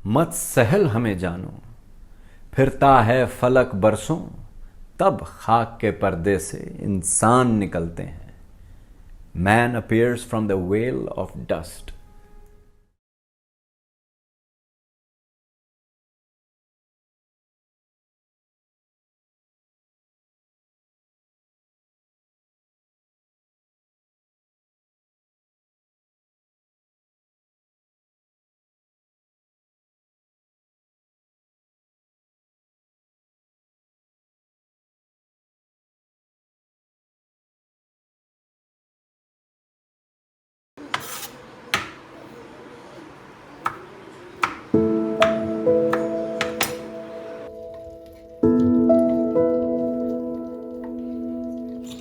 मत सहल हमें जानो, फिरता है फलक बरसों, तब खाक के पर्दे से इंसान निकलते हैं. Man appears from the veil of dust.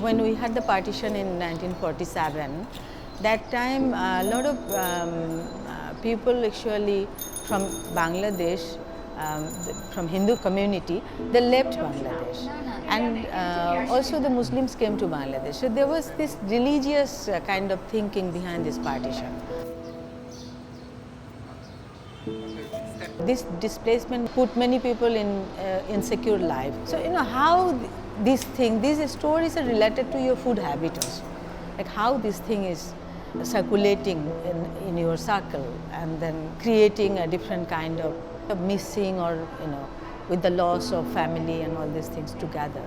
When we had the partition in 1947, that time a lot of people actually from Bangladesh, from Hindu community, they left Bangladesh. And also the Muslims came to Bangladesh. So there was this religious kind of thinking behind this partition. This displacement put many people in insecure life. So how these stories are related to your food habit also. Like how this thing is circulating in your circle and then creating a different kind of missing or with the loss of family and all these things together.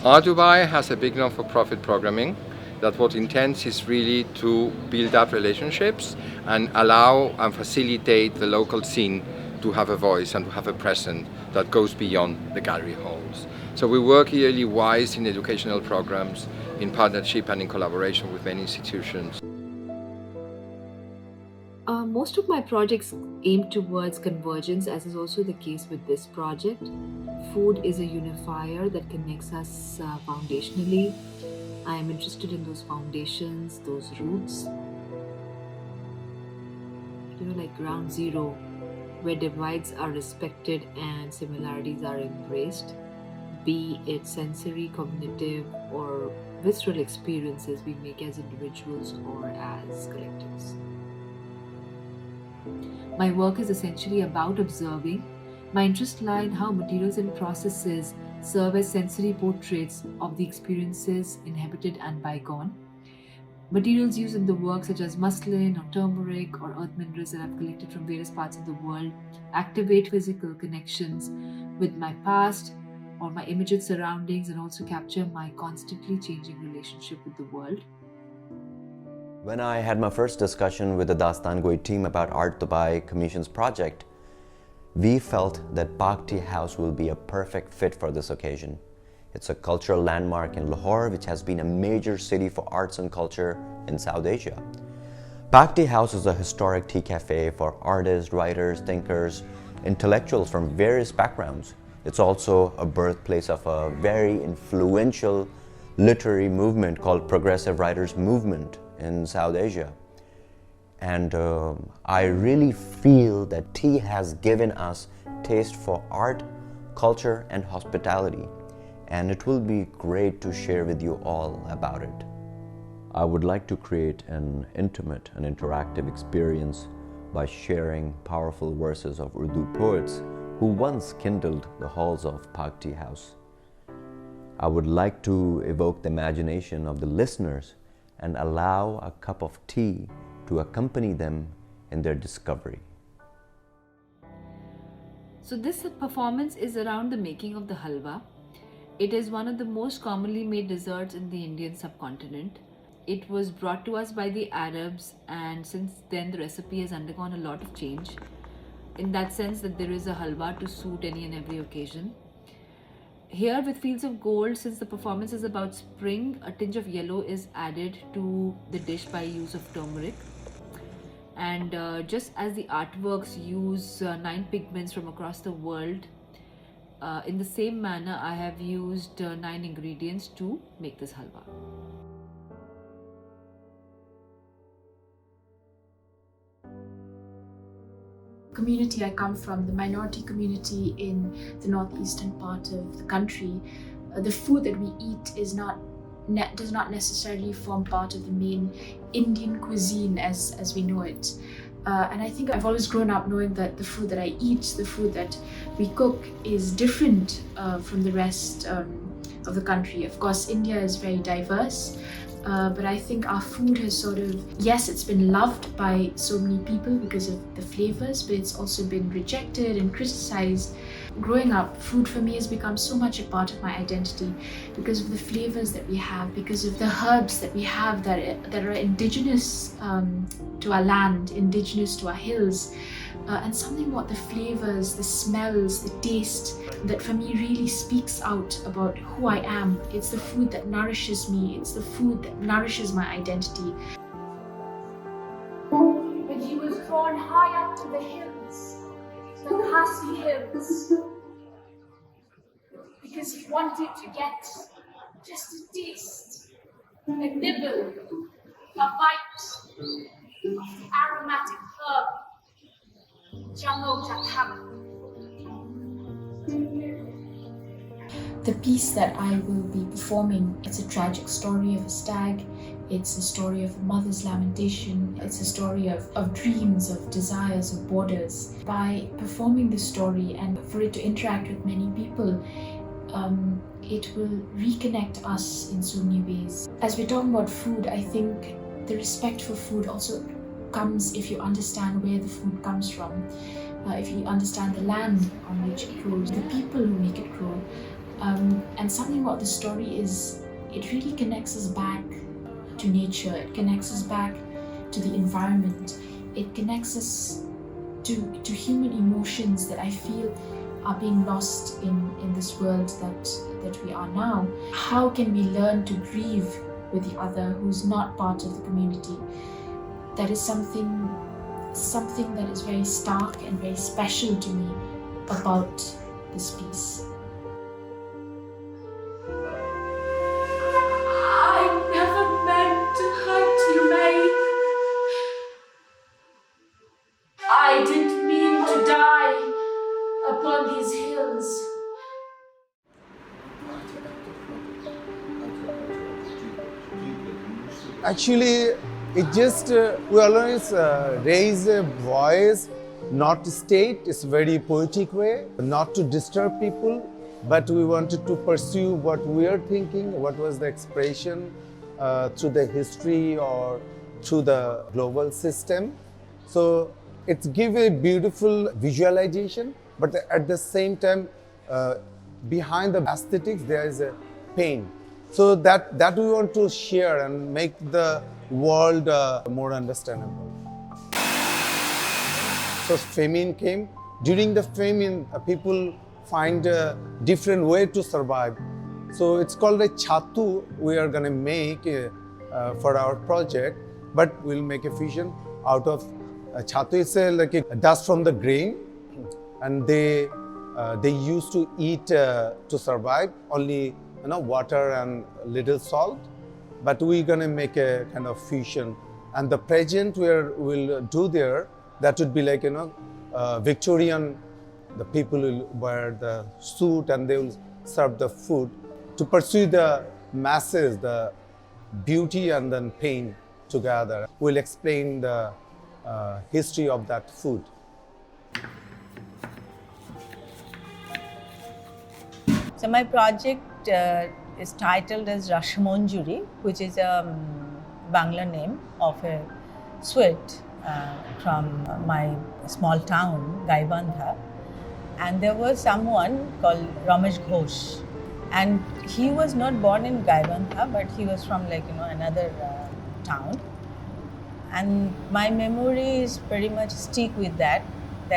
Dubai has a big non-for-profit programming that what intends is really to build up relationships and allow and facilitate the local scene to have a voice and to have a presence that goes beyond the gallery halls. So we work yearly-wise in educational programs, in partnership and in collaboration with many institutions. Most of my projects aim towards convergence, as is also the case with this project. Food is a unifier that connects us foundationally. I am interested in those foundations, those roots. Like ground zero, where divides are respected and similarities are embraced, be it sensory, cognitive, or visceral experiences we make as individuals or as collectives. My work is essentially about observing. My interests lie in how materials and processes serve as sensory portraits of the experiences inhabited and bygone. Materials used in the work, such as muslin or turmeric or earth minerals that I've collected from various parts of the world, activate physical connections with my past or my immediate surroundings and also capture my constantly changing relationship with the world. When I had my first discussion with the Dastan Goi team about Art Dubai Commission's project, we felt that Pak Tea House will be a perfect fit for this occasion. It's a cultural landmark in Lahore, which has been a major city for arts and culture in South Asia. Pak Tea House is a historic tea cafe for artists, writers, thinkers, intellectuals from various backgrounds. It's also a birthplace of a very influential literary movement called Progressive Writers Movement in South Asia. And I really feel that tea has given us taste for art, culture, and hospitality. And it will be great to share with you all about it. I would like to create an intimate and interactive experience by sharing powerful verses of Urdu poets who once kindled the halls of Pak Tea House. I would like to evoke the imagination of the listeners and allow a cup of tea to accompany them in their discovery. So this performance is around the making of the halwa. It is one of the most commonly made desserts in the Indian subcontinent. It was brought to us by the Arabs, and since then the recipe has undergone a lot of change, in that sense that there is a halwa to suit any and every occasion. Here with Fields of Gold, since the performance is about spring, a tinge of yellow is added to the dish by use of turmeric. And just as the artworks use 9 pigments from across the world, in the same manner I have used 9 ingredients to make this halwa. Community I come from, the minority community in the northeastern part of the country, the food that we eat is not does not necessarily form part of the main Indian cuisine as we know it. And I think I've always grown up knowing that the food that I eat, the food that we cook, is different from the rest of the country. Of course, India is very diverse, but I think our food has sort of, yes, it's been loved by so many people because of the flavors, but it's also been rejected and criticized. Growing up, food for me has become so much a part of my identity because of the flavors that we have, because of the herbs that we have that are indigenous to our land, indigenous to our hills, and something about the flavors, the smells, the taste that for me really speaks out about who I am. It's the food that nourishes me, it's the food that nourishes my identity. But he was drawn high up to the hills, the Khasi hills, because he wanted to get just a taste, a nibble, a bite of the aromatic herb, Jhalakati. The piece that I will be performing, it's a tragic story of a stag, it's a story of a mother's lamentation, it's a story of dreams, of desires, of borders. By performing the story and for it to interact with many people, it will reconnect us in so many ways. As we're talking about food, I think the respect for food also comes if you understand where the food comes from, if you understand the land on which it grows, the people who make it grow. And something about the story is it really connects us back to nature, it connects us back to the environment, it connects us to human emotions that I feel are being lost in this world that we are now. How can we learn to grieve with the other who's not part of the community? That is something that is very stark and very special to me about this piece. I never meant to hurt you, May. I didn't mean to die upon these hills. Actually, it just, we always raise a voice, not to state, it's a very poetic way, not to disturb people, but we wanted to pursue what we are thinking, what was the expression through the history or through the global system. So it gives a beautiful visualization, but at the same time, behind the aesthetics, there is a pain. So that we want to share and make the world more understandable. So famine came. During the famine, people find a different way to survive. So it's called a chatu we are going to make for our project, but we'll make a fusion out of chatu. It's like a dust from the grain, and they used to eat to survive only water and little salt, but we're going to make a kind of fusion. And the pageant we'll do there, that would be like Victorian. The people will wear the suit and they will serve the food to pursue the masses, the beauty and then pain together. We'll explain the history of that food. So my project is titled as Rashamanjuri, which is a Bangla name of a sweet from my small town, Gaibandha. And there was someone called Ramesh Ghosh, and he was not born in Gaibandha, but he was from another town. And my memories pretty much stick with that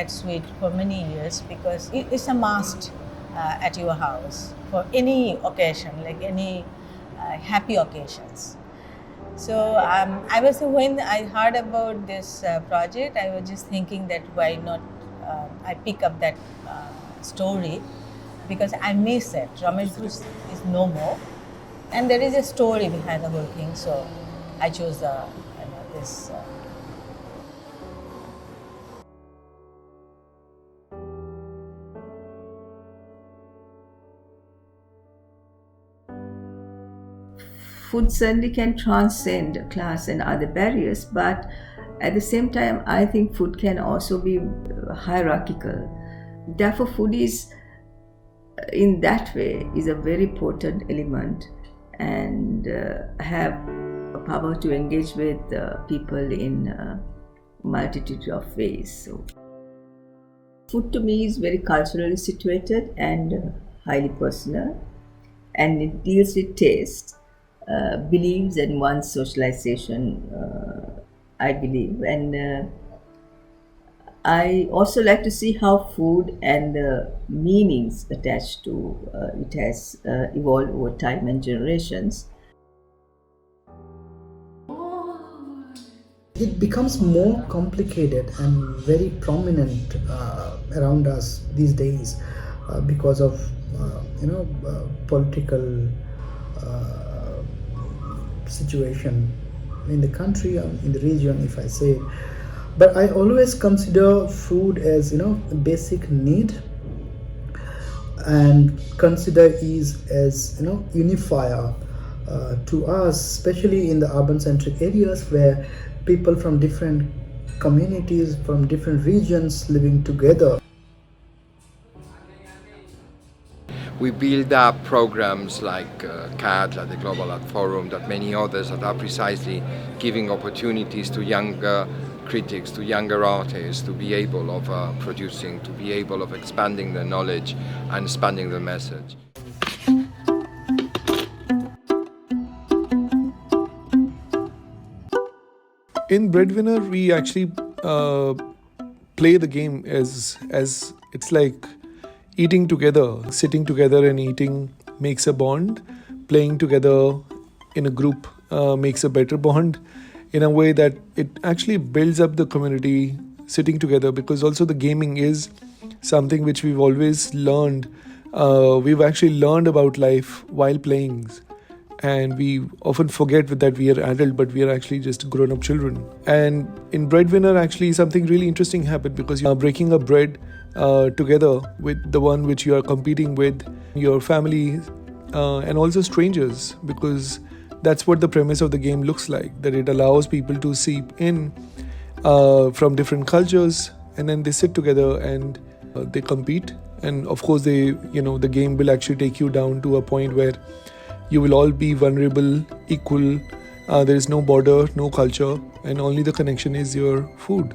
sweet for many years, because it's a must at your house for any occasion, like any happy occasions. So when I heard about this project, I was just thinking that why not I pick up that story, because I miss it. Ramesh Ghosh is no more, and there is a story behind the whole thing. So I chose this. food certainly can transcend class and other barriers, but at the same time, I think food can also be hierarchical. Therefore, food is, in that way, is a very potent element and have a power to engage with people in a multitude of ways. So, food to me is very culturally situated and highly personal, and it deals with taste, beliefs, and one's socialization, I believe. And I also like to see how food and the meanings attached to it has evolved over time and generations. It becomes more complicated and very prominent around us these days because of political situation in the country or in the region, if I say. But I always consider food as a basic need, and consider ease as unifier to us, especially in the urban-centric areas where people from different communities, from different regions living together. We build up programs like CAD, like the Global Art Forum, that many others that are precisely giving opportunities to younger critics, to younger artists, to be able of producing, to be able of expanding their knowledge and expanding the message. In Breadwinner, we actually play the game as it's like eating together, sitting together and eating makes a bond. Playing together in a group makes a better bond, in a way that it actually builds up the community sitting together, because also the gaming is something which we've always learned. We've actually learned about life while playing, and we often forget that we are adult, but we are actually just grown-up children. And in Breadwinner, actually something really interesting happened, because you are breaking a bread together with the one which you are competing with, your family and also strangers, because that's what the premise of the game looks like, that it allows people to seep in from different cultures, and then they sit together and they compete. And of course, the game will actually take you down to a point where you will all be vulnerable, equal. There is no border, no culture, and only the connection is your food.